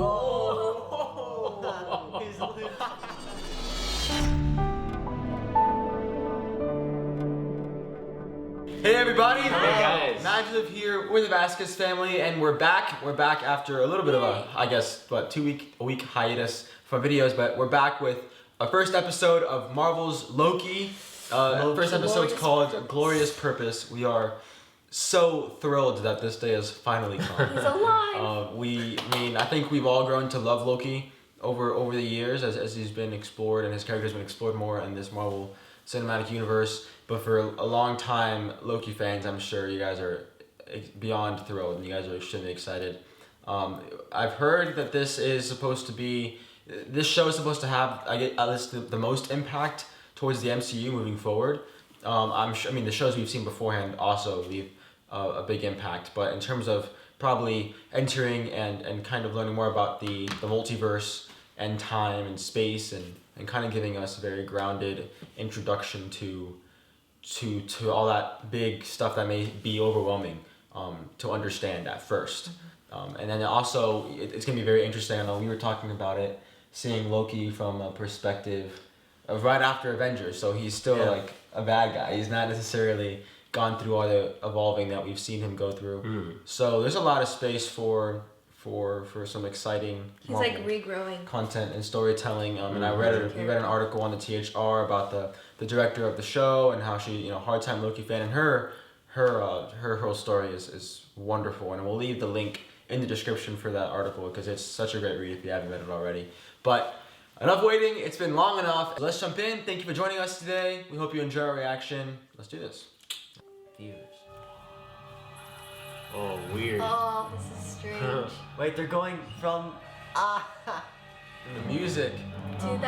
Oh! His lip. Hey everybody! Hey guys! MaJeliv here. We're the Vasquez family, and we're back. We're back after a little bit of a, I guess, what, a week hiatus from videos, but we're back with our first episode of Marvel's Loki. First episode's called Glorious Purpose. We are so thrilled that this day has finally come. He's alive! I think we've all grown to love Loki over the years as he's been explored and his character's been explored more in this Marvel Cinematic Universe. But for a long time, Loki fans, I'm sure you guys are beyond thrilled and you guys are extremely excited. I've heard that this show is supposed to have, at least the most impact towards the MCU moving forward. The shows we've seen beforehand also leave a big impact, but in terms of probably entering and kind of learning more about the multiverse and time and space and kind of giving us a very grounded introduction to all that big stuff that may be overwhelming to understand at first. And then also, it's going to be very interesting. I know we were talking about it, seeing Loki from a perspective of right after Avengers. So he's still like a bad guy. He's not necessarily gone through all the evolving that we've seen him go through. So there's a lot of space for some exciting He's like regrowing content and storytelling. And we read an article on the THR about the director of the show and how she, hard-time Loki fan, and her whole story is wonderful. And we'll leave the link in the description for that article because it's such a great read if you haven't read it already. But enough waiting, it's been long enough. Let's jump in. Thank you for joining us today. We hope you enjoy our reaction. Let's do this. Views. Oh, weird. Oh, this is strange. Wait, they're going from The music. 2012, is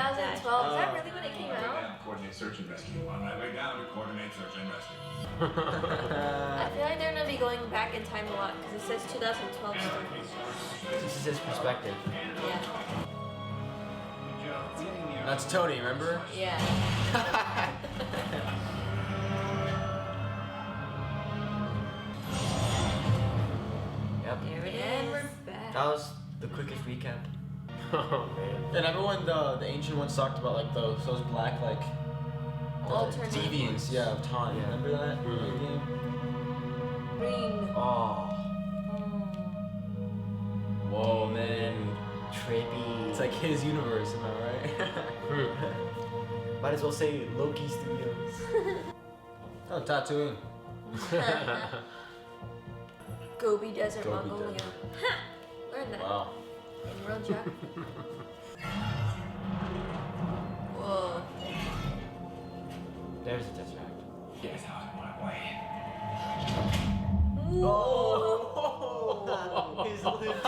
that really when it came out? Coordinate search and rescue. On my way down to coordinate search and rescue. I feel like they're gonna be going back in time a lot because it says 2012 story. This is his perspective. Yeah. That's Tony, remember? Yeah. Yep. There it is. And we're back. That was the quickest recap. Oh man. And everyone, the ancient ones talked about like those black Alternate. deviants, of time. Yeah. Remember that? Mm. Green. Oh, Whoa, man. trippy. It's like his universe, am I right? Might as well say Loki Studios. Oh, tattooing. Gobi Desert, Gobi Mongolia. Desert. Learn that. Wow. In real chat. Whoa. There's the Tesseract. Get out of my way. Oh! His lip.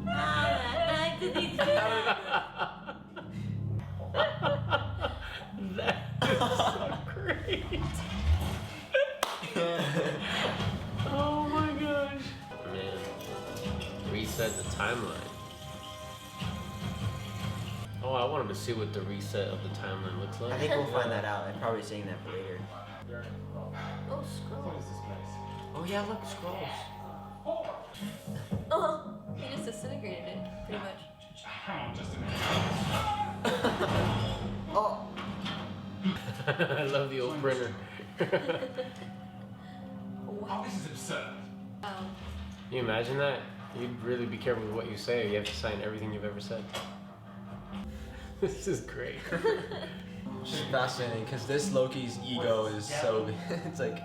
How did he do that? That is so great. Oh my gosh. Man. Reset the timeline. Oh, I wanted to see what the reset of the timeline looks like. I think we'll find that out. I'm probably saying that for later. Oh, scroll. Oh yeah, look, scrolls. Oh, he just disintegrated it, pretty much. Hang on just a minute. Oh! I love the old printer. Oh, this is absurd. Wow. Can you imagine that? You'd really be careful with what you say. You have to sign everything you've ever said. This is great. It's just fascinating because this Loki's ego is so big. It's like,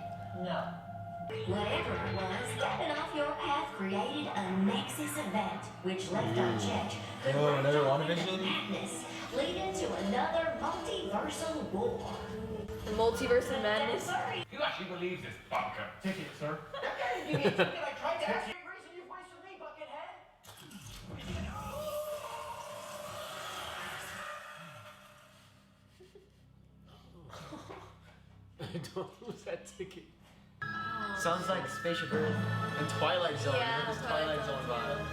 Whatever it was, stepping off your path created a Nexus event, which left unchecked could oh, bring another on WandaVision? madness, leading to another multiversal war. The multiverse of madness. Who actually believes this bunker? Ticket, sir. You get ticket like trying to ask me a reason you've wasted me, Buckethead. Don't lose that ticket. Sounds like Spaceship Earth. and Twilight Zone. Yeah, You know, this Twilight Twilight Zone Zone. vibe.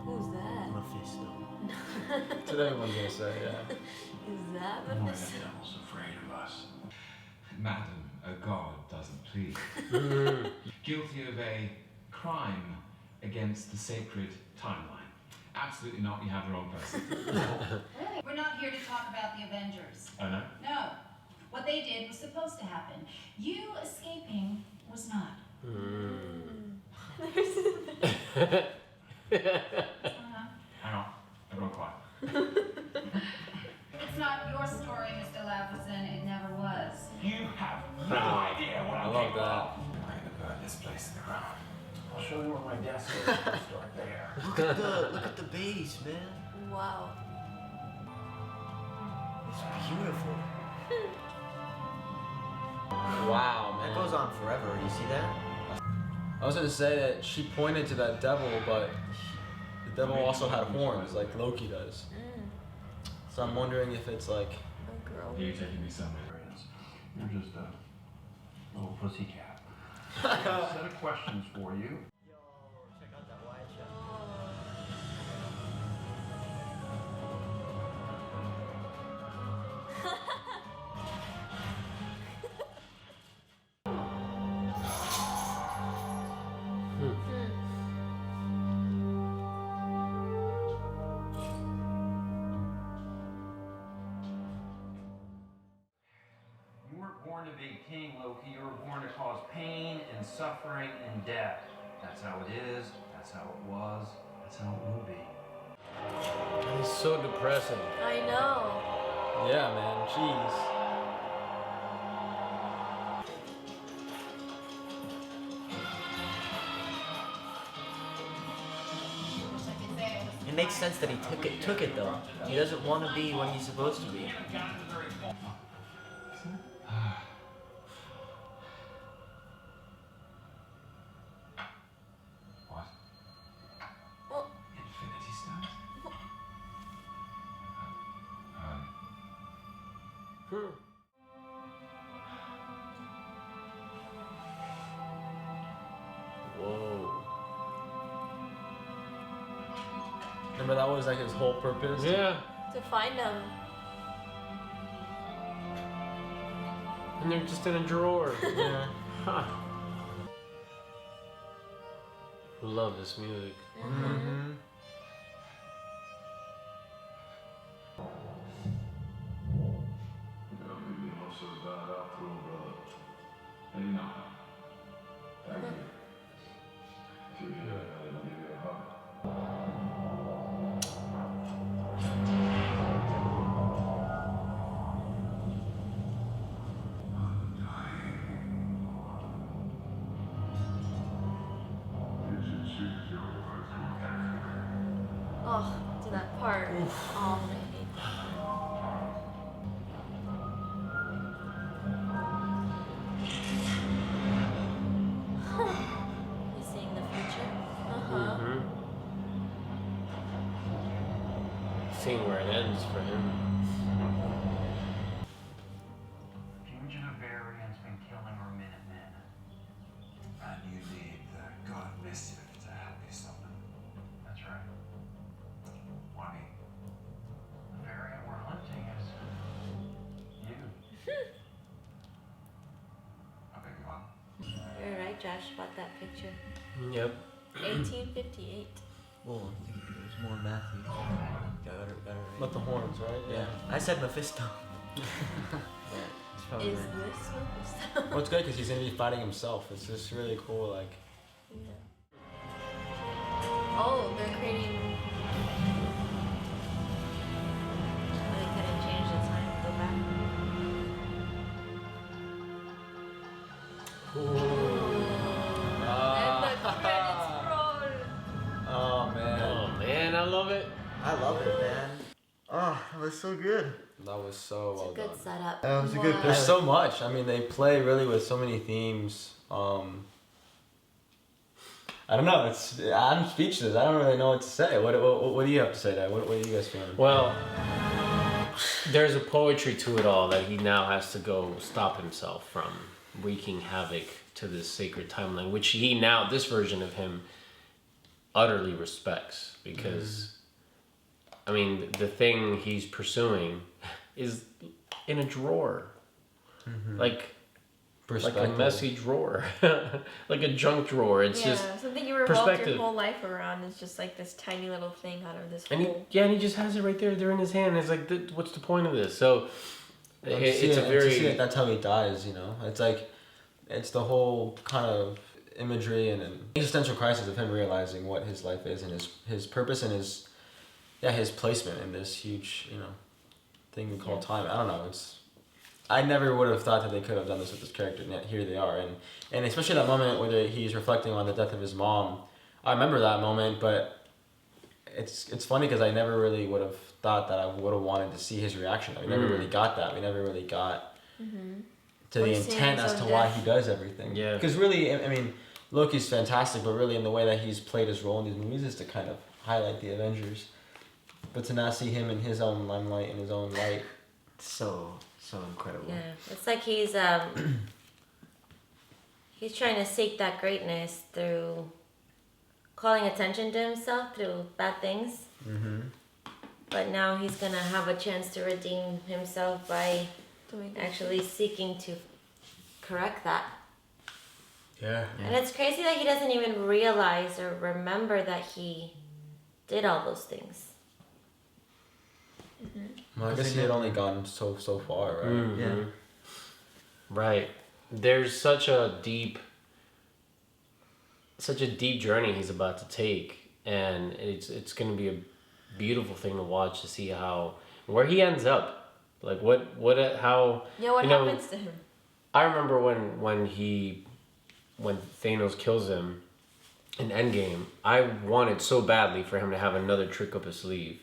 Who's that? Mephisto. That's what everyone's gonna say, yeah. Is that Why the Mephisto? devil's afraid of us? Guilty of a crime against the sacred timeline. Absolutely not, you have the wrong person. Really? We're not here to talk about the Avengers. Oh no? No. What they did was supposed to happen. You escaping was not. Hang on, everyone quiet. It's not your story, Mr. Laverson. It never was. You have no idea what I I'm love capable that. of. I'm gonna burn this place to the ground. I'll show you where my desk is. Start there. Look at the base, man. Wow. It's beautiful. Wow, man. That goes on forever. You see that? I was gonna say that she pointed to that devil, but the devil also had horns, like Loki does. So I'm wondering if it's like. A girl. You're taking me somewhere. You're just a little pussycat. I have a set of questions for you. Yo, check out that wide shot. You weren't born to be king, Loki. You were born to cause pain and suffering and death. That's how it is. That's how it was. That's how it will be. It's so depressing. I know. Yeah, man. Jeez. Wish I could say it was It makes sense that he took it though. He doesn't want to be when he's supposed to be. What? Well, Infinity Stones? Whoa. Remember that was like his whole purpose? Yeah. to find them. And they're just in a drawer. Yeah. Love this music. Mm-hmm. Oh, to that part. Oh, I hate that. He's seeing the future. Uh-huh. Seeing where it ends for him. Fugitive variant's been killing our Minutemen. And you need the god mischief to help you stop them. That's right. Why me? The variant we're hunting is you. I beg your pardon. You're right, Josh, about that picture. Yep. 1858. Well, there's more Matthew. Got it right. But the horns, right? Yeah. I said Mephisto. Yeah, it's probably Is right. this Mephisto? Well, it's good because he's gonna be fighting himself. It's just really cool. Like, Yeah. Oh, they're creating. Oh, they couldn't change the time. Go back. And the credits roll. oh man, Oh man, I love it. I love it, man. Oh, that was so good. that was so It's well a good done. setup. That was a good There's pilot. so much. I mean, they play really with so many themes. I don't know. I'm speechless. I don't really know what to say. What do you have to say, Dad? What are you guys feeling? Well, there's a poetry to it all that he now has to go stop himself from wreaking havoc to this sacred timeline, which he now, this version of him, utterly respects because, I mean, the thing he's pursuing is in a drawer. Like, perspective. Like a messy drawer, like a junk drawer. It's just something you revolved perspective. your whole life around is just like this tiny little thing out of this And he, whole. and he just has it right there in his hand. It's like, what's the point of this? So it's a to very see it, that's how he dies. It's like it's the whole kind of imagery and an existential crisis of him realizing what his life is and his purpose and his placement in this huge thing we call time. I don't know. I never would have thought that they could have done this with this character, and yet here they are. And especially that moment where he's reflecting on the death of his mom. I remember that moment, but it's funny because I never really would have thought that I would have wanted to see his reaction. We never really got that. We never really got to the intent as to why he does everything. Yeah. Because really, I mean, Loki's fantastic, but really in the way that he's played his role in these movies is to kind of highlight the Avengers. But to not see him in his own limelight, in his own light. So incredible. Yeah, it's like he's trying to seek that greatness through calling attention to himself through bad things. Mm-hmm. But now he's gonna have a chance to redeem himself by actually seeking to correct that. Yeah. And it's crazy that he doesn't even realize or remember that he did all those things. Well, I guess he had only gone so far, right? Mhm. Yeah. Right. There's such a deep journey he's about to take, and it's going to be a beautiful thing to watch to see where he ends up. Like what happens to him? I remember when Thanos kills him in Endgame, I wanted so badly for him to have another trick up his sleeve.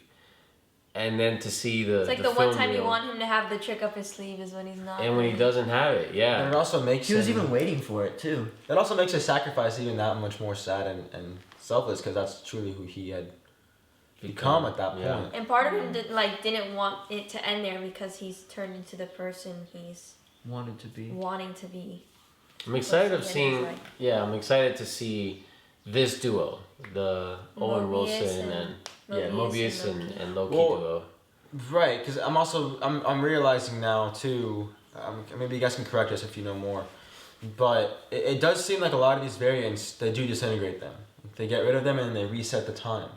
And then to see It's like the one film time you reel. want him to have the trick up his sleeve is when he's not. And when he doesn't have it, yeah. And it also makes He was him, even waiting for it too. It also makes his sacrifice even that much more sad and selfless because that's truly who he had become at that point. Yeah. And part of him didn't want it to end there because he's turned into the person he's Wanted to be. wanting to be. I'm excited We'll see what he's like. I'm excited to see this duo, the Owen Mobius Wilson and Mobius and Loki duo. Right, because I'm realizing now too. Maybe you guys can correct us if you know more, but it does seem like a lot of these variants they do disintegrate them. They get rid of them and they reset the time.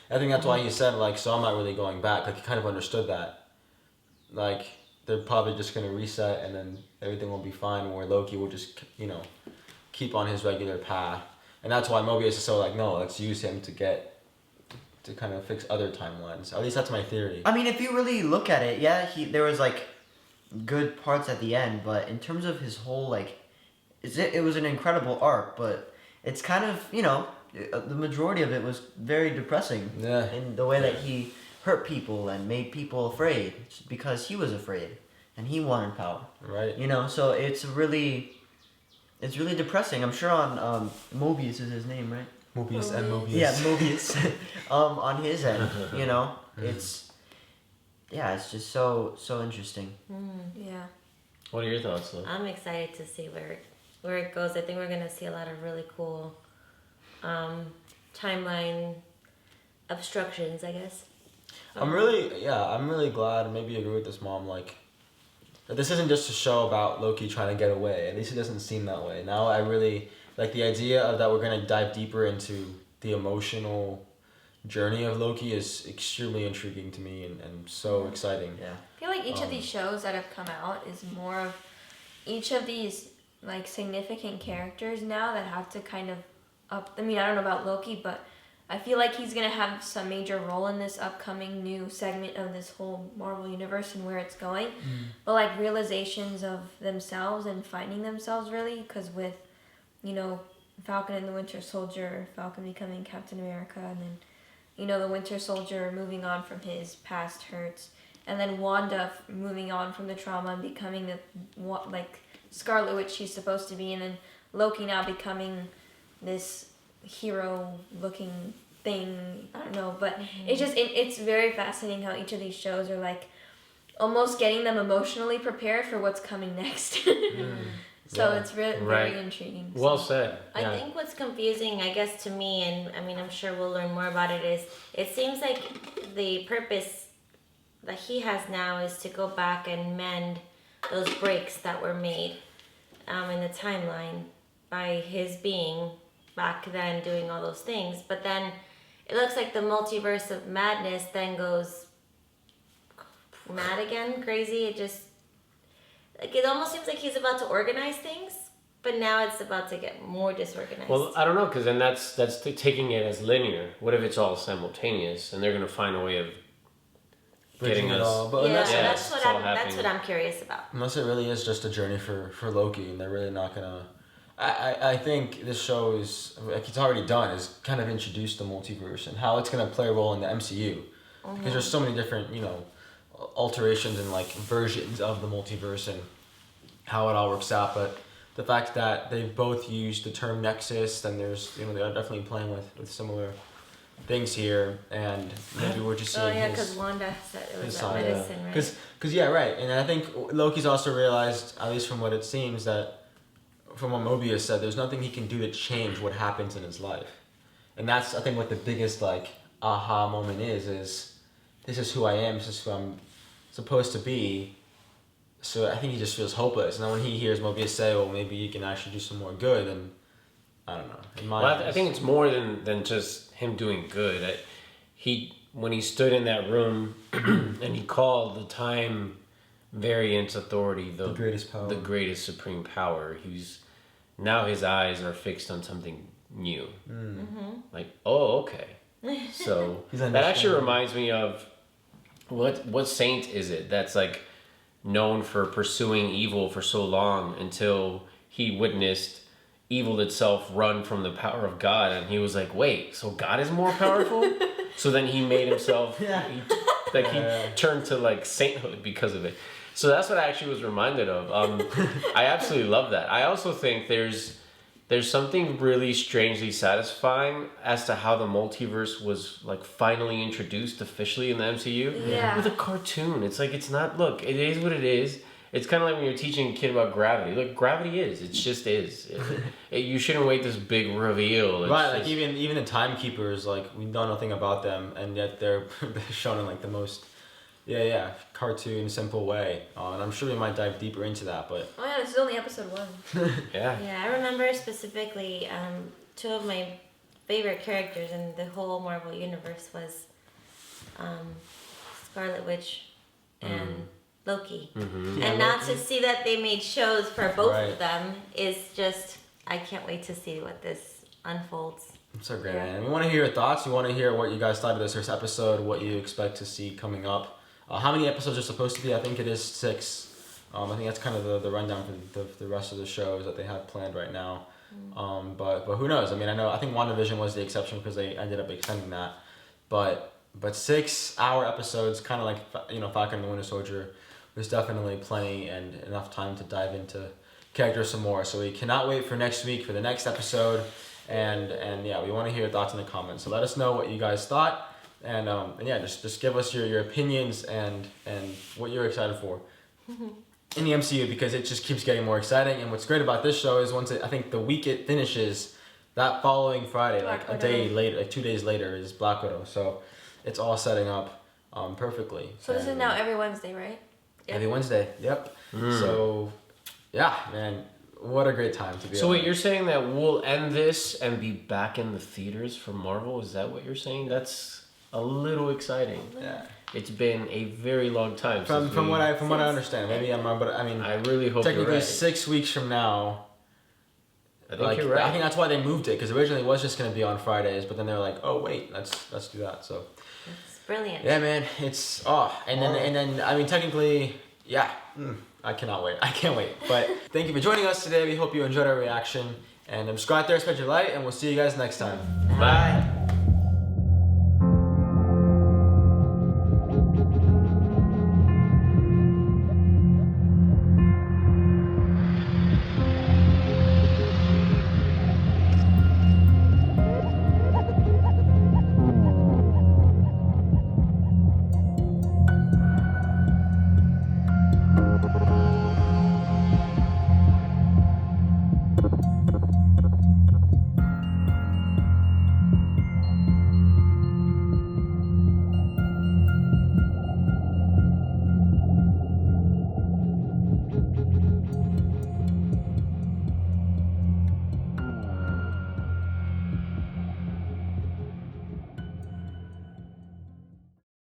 I think that's why he said so I'm not really going back. Like he kind of understood that. Like they're probably just gonna reset and then everything will be fine. Where Loki will just keep on his regular path, and that's why Mobius is so like no, let's use him to kind of fix other timelines. At least that's my theory. I mean, if you really look at it, there was like good parts at the end, but in terms of his whole it was an incredible arc, but it's kind of the majority of it was very depressing. Yeah. In the way that he hurt people and made people afraid because he was afraid and he wanted power. Right. So it's really depressing. I'm sure on Mobius is his name, right? Mobius and Mobius. Yeah, Mobius. On his end, it's just so interesting. Yeah. What are your thoughts, though? I'm excited to see where it goes. I think we're gonna see a lot of really cool timeline obstructions, I guess. I'm really glad and maybe agree with this mom, that this isn't just a show about Loki trying to get away. At least it doesn't seem that way. Now I really like the idea of that we're going to dive deeper into the emotional journey of Loki is extremely intriguing to me and so exciting. Yeah. I feel like each of these shows that have come out is more of each of these significant characters now that have to kind of I don't know about Loki, but I feel like he's going to have some major role in this upcoming new segment of this whole Marvel universe and where it's going. But realizations of themselves and finding themselves really, because with, Falcon and the Winter Soldier, Falcon becoming Captain America, and then, the Winter Soldier moving on from his past hurts, and then Wanda moving on from the trauma and becoming the, Scarlet Witch she's supposed to be, and then Loki now becoming this hero-looking thing. I don't know, but it's just it's very fascinating how each of these shows are almost getting them emotionally prepared for what's coming next. So it's really very intriguing. Well said. I think what's confusing, I guess, to me, and I'm sure we'll learn more about it, is it seems like the purpose that he has now is to go back and mend those breaks that were made in the timeline by his being back then doing all those things. But then it looks like the multiverse of madness then goes mad again, crazy. It just, like, it almost seems like he's about to organize things, but now it's about to get more disorganized. Well, I don't know, because then that's taking it as linear. What if it's all simultaneous and they're going to find a way of getting it us all? But that's what I'm curious about. Unless it really is just a journey for Loki, and they're really not gonna. I think this show is, like it's already done, is kind of introduced the multiverse and how it's gonna play a role in the MCU, because there's so many different alterations and like versions of the multiverse and how it all works out. But the fact that they've both used the term Nexus, and there's they're definitely playing with similar things here, and maybe we're just seeing because Wanda said it was that medicine, right? Because right, and I think Loki's also realized, at least from what it seems, that from what Mobius said, there's nothing he can do to change what happens in his life, and that's I think what the biggest like aha moment is this is who I am, this is who I'm supposed to be. So I think he just feels hopeless, and then when he hears Mobius say, "Well, maybe you can actually do some more good," and I don't know. I think it's more than just him doing good. When he stood in that room and he called the time variance authority the greatest power, the greatest supreme power. Now his eyes are fixed on something new. Like, oh, okay. So that actually reminds me of what saint is it that's like known for pursuing evil for so long until he witnessed evil itself run from the power of God, and he was like, wait, so God is more powerful? So then he made himself, he turned to like sainthood because of it. So that's what I actually was reminded of. I absolutely love that. I also think there's something really strangely satisfying as to how the multiverse was like finally introduced officially in the MCU. Yeah. With a cartoon. It's like, it's not, look, it is what it is. It's kind of like when you're teaching a kid about gravity. Look, gravity is. It just is. You shouldn't wait this big reveal. Right, like even the timekeepers, like we know nothing about them, and yet they're shown in like the most, cartoon, simple way. And I'm sure we might dive deeper into that, but. Oh yeah, this is only episode 1. Yeah. Yeah, I remember specifically two of my favorite characters in the whole Marvel universe was Scarlet Witch and Loki. Mm-hmm. And now to see that they made shows for both Right. of them is just, I can't wait to see what this unfolds. It's so great, man. We want to hear your thoughts. We want to hear what you guys thought of this first episode, what you expect to see coming up. How many episodes are supposed to be? I think it is 6. I think that's kind of the rundown for the rest of the shows that they have planned right now. But who knows? I mean, I think WandaVision was the exception because they ended up extending that. But 6-hour episodes, kind of like Falcon and the Winter Soldier, there's definitely plenty and enough time to dive into characters some more. So we cannot wait for next week for the next episode. And we want to hear your thoughts in the comments. So let us know what you guys thought. And just give us your opinions and what you're excited for in the MCU, because it just keeps getting more exciting. And what's great about this show is I think the week it finishes, that following Friday, like a day later, like 2 days later, is Black Widow. So it's all setting up perfectly. So this is now every Wednesday, right? Every Wednesday, yep. So, yeah, man, what a great time to be. So wait, you're saying that we'll end this and be back in the theaters for Marvel? Is that what you're saying? That's a little exciting. Yeah. It's been a very long time from what I understand. Maybe I'm wrong, but I mean, I really hope technically you're right. 6 weeks from now. I think you're right. I think that's why they moved it, because originally it was just gonna be on Fridays, but then they're like, oh wait, let's do that. So. It's brilliant. Yeah, man, it's and then I mean technically, I cannot wait. I can't wait. But thank you for joining us today. We hope you enjoyed our reaction, and subscribe there, spread your light, and we'll see you guys next time. Bye.